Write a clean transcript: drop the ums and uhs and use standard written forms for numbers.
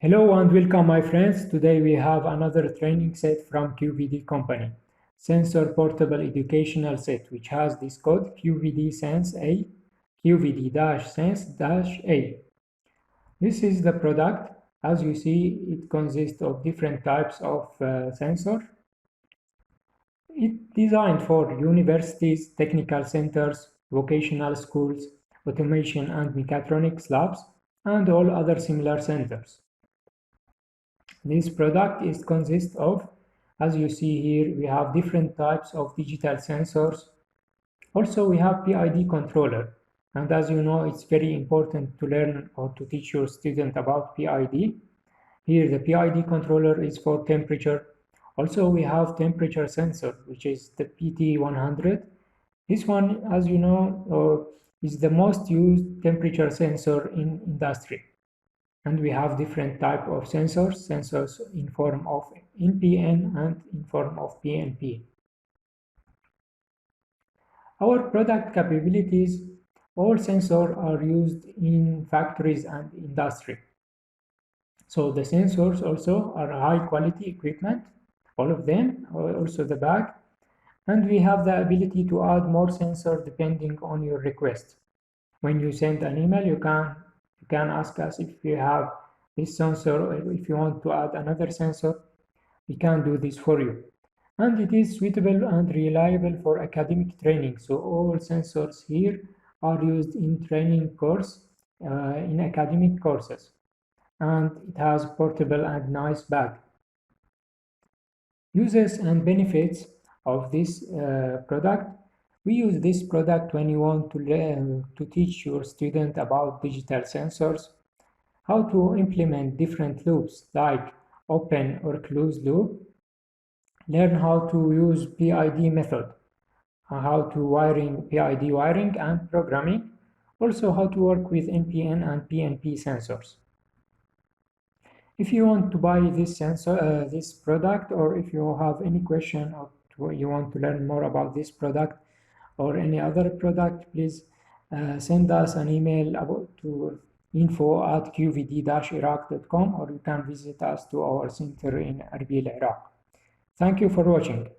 Hello and welcome my friends. Today we have another training set from QVD company, Sensor Portable Educational Set, which has this code QVD-SENS-A, QVD-SENS-A. This is the product. As you see, it consists of different types of sensor. It's designed for universities, technical centers, vocational schools, automation and mechatronics labs, and all other similar centers. This product consists of, as you see here, we have different types of digital sensors. Also, we have PID controller. And as you know, it's very important to learn or to teach your student about PID. Here, the PID controller is for temperature. Also, we have temperature sensor, which is the PT100. This one, as you know, is the most used temperature sensor in industry. And we have different type of sensors in form of NPN and in form of PNP. Our product capabilities, all sensors are used in factories and industry. So the sensors also are high quality equipment, all of them, also the bag. And we have the ability to add more sensors depending on your request. When you send an email, you can ask us if you have this sensor or if you want to add another sensor. We can do this for you. And it is suitable and reliable for academic training. So all sensors here are used in training course, in academic courses. And it has portable and nice bag. Uses and benefits of this product. We use this product when you want to teach your student about digital sensors, how to implement different loops like open or closed loop, learn how to use PID method, how to wiring PID wiring and programming, also how to work with NPN and PNP sensors. If you want to buy this this product, or if you have any question or you want to learn more about this product or any other product, please send us an email to info@qvd-iraq.com, or you can visit us to our center in Erbil, Iraq. Thank you for watching.